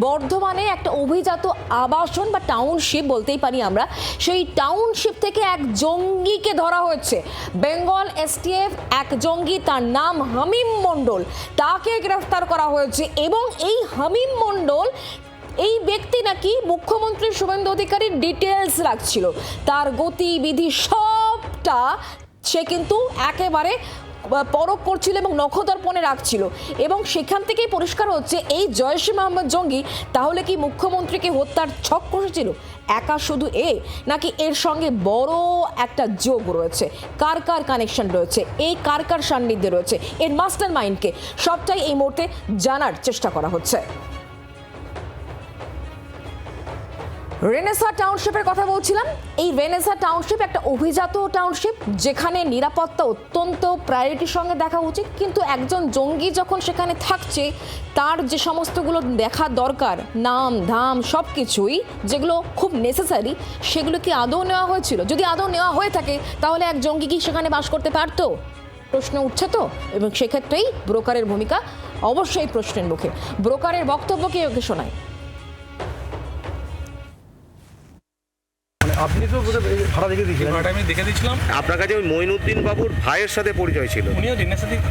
বর্ধমানে একটা অভিজাত আবাসন বা টাউনশিপ বলতেই পারি আমরা, সেই টাউনশিপ থেকে এক জঙ্গিকে ধরা হয়েছে। বেঙ্গল এসটিএফ এক জঙ্গি, তার নাম হামিম মণ্ডল, তাকে গ্রেফতার করা হয়েছে। এবং এই হামিম মণ্ডল, এই ব্যক্তি নাকি মুখ্যমন্ত্রী শুভেন্দু অধিকারীর ডিটেলস রাখছিল, তার গতিবিধি সবটা সে কিন্তু একেবারে পরখ করছিল এবং নখদর্পণে রাখছিল। এবং সেখান থেকেই পরিষ্কার হচ্ছে এই জয়সী মোহাম্মদ জঙ্গি তাহলে কি মুখ্যমন্ত্রীকে হত্যার ছক কষেছিল? একা শুধু নাকি এর সঙ্গে বড় একটা যোগ রয়েছে? কার কার কানেকশন রয়েছে, এই কার কার সান্নিধ্যে রয়েছে, এর মাস্টার মাইন্ডকে, সবটাই এই মুহূর্তে জানার চেষ্টা করা হচ্ছে। রেনেসা টাউনশিপের কথা বলছিলাম। এই রেনেসা টাউনশিপ একটা অভিজাত টাউনশিপ, যেখানে নিরাপত্তা অত্যন্ত প্রায়োরিটির সঙ্গে দেখা উচিত। কিন্তু একজন জঙ্গি যখন সেখানে থাকছে, তার যে সমস্তগুলো দেখা দরকার, নাম ধাম সব কিছুই যেগুলো খুব নেসেসারি, সেগুলো কি আদৌ নেওয়া হয়েছিল? যদি আদৌ নেওয়া হয়ে থাকে তাহলে এক জঙ্গি কি সেখানে বাস করতে পারতো? প্রশ্ন উঠছে তো। এবং সেক্ষেত্রেই ব্রোকারের ভূমিকা অবশ্যই প্রশ্নের মুখে। ব্রোকারের বক্তব্যকে ওকে শোনায়। আপনি তো ভাড়া দেখে দিয়েছিলেন। ভাড়াটা আমি দেখে দিয়েছিলাম। আপনার কাছে ওই মঈনুদ্দিন বাবুর ভাইয়ের সাথে পরিচয় ছিল? উনিও রেনেসা থেকে।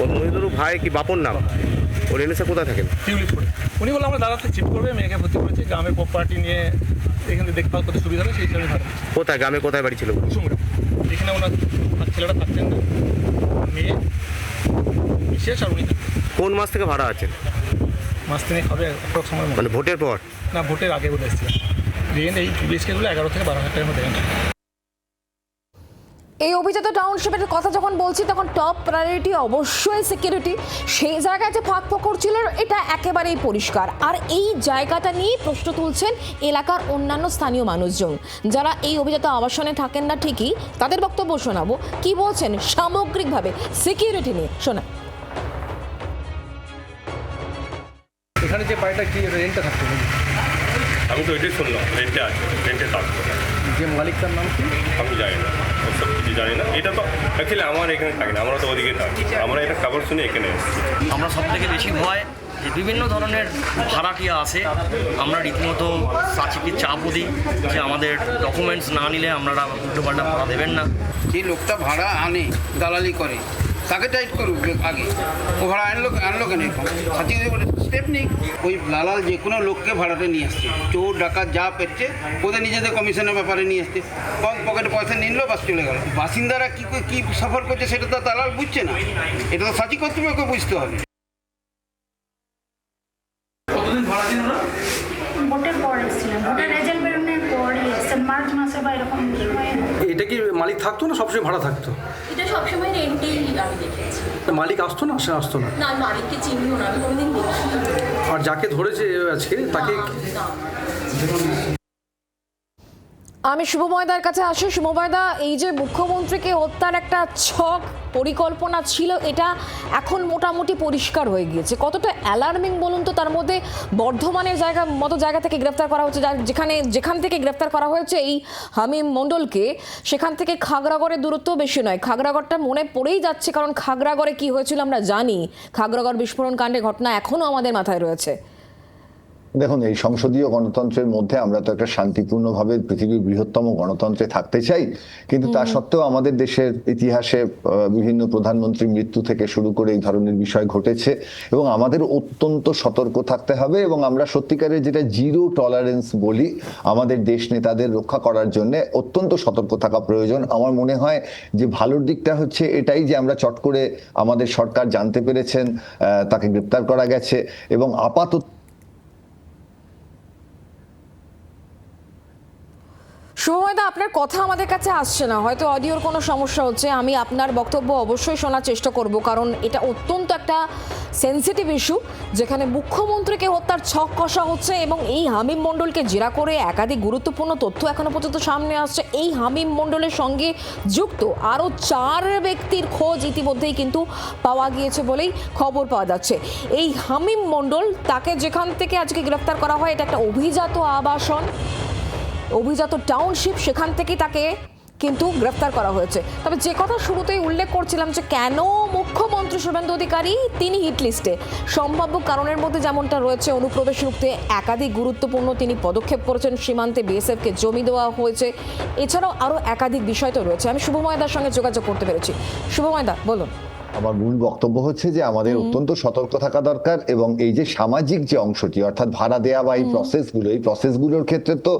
ওই মঈনুদ্দিন ভাই কি বাপন নাম? ও রেনেসা কোথায় থাকেন? টিউলিপ করে। উনি বললো আমরা দাদাতে চিপ করবে, মেয়েকে ভর্তি করেছি, গ্রামের প্রপার্টি নিয়ে এখানে দেখভাল করতে সুবিধা হবে, সেই জন্য ভাড়া। কোথায় গ্রামে, কোথায় বাড়ি ছিল? কুসুমগ্রাম। এখানে ওনার ছেলেটা থাকতেন না, মেয়ে বিশেষ আর উনি কোন মাস থেকে ভাড়া আছেন? মাস তিনেক হবে অ্যাপ্রক্স সময়। মানে ভোটের পর? না, ভোটের আগে বলে এসেছিলাম। রেন্ট এই বিএসকেগুলো 11 থেকে 12 হাজার টাকার মধ্যে রেন্ট। এই অভিজাত টাউনশিপের কথা যখন বলছি তখন টপ প্রায়োরিটি অবশ্যই সিকিউরিটি। সেই জায়গায় যে ফাঁক ফোকর ছিল এটা একেবারেই পরিষ্কার। আর এই জায়গাটা নিয়ে প্রশ্ন তুলছেন এলাকার অন্যান্য স্থানীয় মানুষজন, যারা এই অভিজাত আবাসনে থাকেন না ঠিকই, তাদের বক্তব্য শোনাবো। কি বলছেন সামগ্রিকভাবে সিকিউরিটি নিয়ে, শোনা। এখানে যে বাড়িটা কি রেন্টটা থাকতো? আমি তো এটাই শুনলাম, রেন্টে আছে, রেন্টে থাকতো। যে মালিকটার নাম কি? আমি জানি না, ওসব কিছু জানি না। এটা তো অ্যাকচুয়ালি আমার এখানে থাকি না, আমরা তো ওদিকে থাকি। আমরা এটা খবর শুনে এখানে এসেছি। আমরা সব থেকে বেশি ভয় যে বিভিন্ন ধরনের ভাড়াটিয়া আছে, আমরা রীতিমতো সাচিকে চাপও দিই যে আমাদের ডকুমেন্টস না নিলে আপনারা উল্টোপাল্টা ভাড়া দেবেন না। যে লোকটা ভাড়া আনে, দালালি করে, তাকে টাইট করুক আগে। ও ভাড়া আনলো কেন? সাথে স্টেপ নেই। ওই দালাল যে কোনো লোককে ভাড়াতে নিয়ে আসছে, চোর ডাকাত যা পেচ্ছে ওদের নিজেদের কমিশনের ব্যাপারে নিয়ে আসছে। কম পকেটে পয়সা নিল, বাস চলে গেল। বাসিন্দারা কী সফর করছে সেটা তো দালাল বুঝছে না, এটা তো সাচি কর্তৃপক্ষকে বুঝতে হবে। কতদিন ভাড়া দিন ওরা? ভোটের পর এসেছিলাম, ভোটের রেজাল্ট বেরোনোর পরই এসেছেন, মার্চ মাসে বা এরকম সময়। এটা কি মালিক থাকতো না সবসময় ভাড়া থাকতো? এটা সবসময় রেন্টেই আমি দেখেছি। মালিক আসতো না? সে আসতো না। না, মালিককে চিনিও না, আমি কোনোদিন দেখিনি। আর যাকে ধরেছে আজকে তাকে আমি শুভময়দার কাছে আসি। শুভময়দা, এই যে মুখ্যমন্ত্রীকে হত্যার একটা ছক পরিকল্পনা ছিল, এটা এখন মোটামুটি পরিষ্কার হয়ে গিয়েছে। কতটা অ্যালার্মিং বলুন তো? তার মধ্যে বর্ধমানের জায়গা থেকে গ্রেফতার করা হচ্ছে, যেখান থেকে গ্রেফতার করা হয়েছে এই হামিম মণ্ডলকে, সেখান থেকে খাগড়াগড়ের দূরত্ব বেশি নয়। খাগড়াগড়টা মনে পড়েই যাচ্ছে, কারণ খাগড়াগড়ে কি হয়েছিল আমরা জানি। খাগড়াগড় বিস্ফোরণ কাণ্ডের ঘটনা এখনও আমাদের মাথায় রয়েছে। দেখুন, এই সংসদীয় গণতন্ত্রের মধ্যে আমরা তো একটা শান্তিপূর্ণভাবে পৃথিবীর বৃহত্তম গণতন্ত্রে থাকতে চাই, কিন্তু তা সত্ত্বেও আমাদের দেশের ইতিহাসে বিভিন্ন প্রধানমন্ত্রীর মৃত্যু থেকে শুরু করে এই ধরনের বিষয় ঘটেছে এবং আমাদের অত্যন্ত সতর্ক থাকতে হবে। এবং আমরা সত্যিকারের যেটা জিরো টলারেন্স বলি, আমাদের দেশ নেতাদের রক্ষা করার জন্য অত্যন্ত সতর্ক থাকা প্রয়োজন। আমার মনে হয় যে ভালোর দিকটা হচ্ছে এটাই যে আমরা চট করে আমাদের সরকার জানতে পেরেছেন, তাকে গ্রেপ্তার করা গেছে এবং আপাতত শুভময়দা, আপনার কথা আমাদের কাছে আসছে না, হয়তো অডিওর কোনো সমস্যা হচ্ছে। আমি আপনার বক্তব্য অবশ্যই শোনার চেষ্টা করব, কারণ এটা অত্যন্ত একটা সেন্সিটিভ ইস্যু, যেখানে মুখ্যমন্ত্রীকে হত্যার ছক কষা হচ্ছে এবং এই হামিম মণ্ডলকে জেরা করে একাধিক গুরুত্বপূর্ণ তথ্য এখনো পর্যন্ত সামনে আসছে। এই হামিম মণ্ডলের সঙ্গে যুক্ত আরও 4 ব্যক্তির খোঁজ ইতিমধ্যেই কিন্তু পাওয়া গিয়েছে বলেই খবর পাওয়া যাচ্ছে। এই হামিম মণ্ডল, তাকে যেখান থেকে আজকে গ্রেফতার করা হয়, এটা একটা অভিজাত আবাসন, অভিজাত টাউনশিপ, সেখান থেকে তাকে কিন্তু গ্রেফতার করা হয়েছে। তবে যে কথা শুরুতেই উল্লেখ করছিলাম যে কেন মুখ্যমন্ত্রী শুভেন্দু অধিকারী তিনি হিট লিস্টে, সম্ভাব্য কারণের মধ্যে যেমনটা রয়েছে অনুপ্রবেশ রুখতে একাধিক গুরুত্বপূর্ণ তিনি পদক্ষেপ করেছেন, সীমান্তে বিএসএফকে জমি দেওয়া হয়েছে, এছাড়াও আরও একাধিক বিষয় তো রয়েছে। আমি শুভময় দার সঙ্গে যোগাযোগ করতে পেরেছি। শুভময় দা, বলুন। আমার মূল বক্তব্য হচ্ছে যে আমাদের অত্যন্ত সতর্ক থাকা দরকার, এবং এই যে সামাজিক যে অংশটি অর্থাৎ ভাড়া দেয়া বা এই প্রসেসগুলোর ক্ষেত্রে তো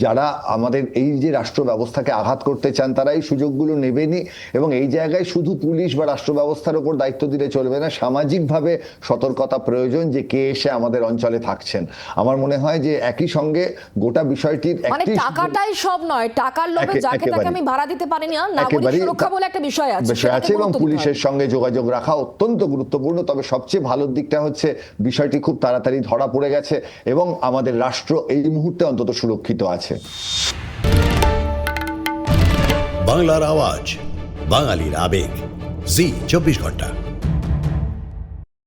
যারা আমাদের এই যে রাষ্ট্র ব্যবস্থাকে আঘাত করতে চান তারা এই সুযোগগুলো নেবেনই, এবং এই জায়গায় শুধু পুলিশ বা রাষ্ট্র ব্যবস্থার উপর দায়িত্ব দিলে চলবে না, সামাজিকভাবে সতর্কতা প্রয়োজন যে কে এসে আমাদের অঞ্চলে থাকছেন। আমার মনে হয় যে একই সঙ্গে গোটা বিষয়টির মানে টাকাটাই সব নয়, টাকার লোভে যাকে তাকে আমি ভাড়া দিতে পারি না, নাগরিক সুরক্ষা বলে একটা বিষয় আছে, এবং পুলিশের সঙ্গে যোগাযোগ রাখা অত্যন্ত গুরুত্বপূর্ণ। তবে সবচেয়ে ভালো দিকটা হচ্ছে বিষয়টি খুব তাড়াতাড়ি ধরা পড়ে গেছে এবং আমাদের রাষ্ট্র এই মুহূর্তে অন্তত সুরক্ষিত আছে। বাংলার আওয়াজ, বাঙালির আবেগ, জি 24 ঘন্টা।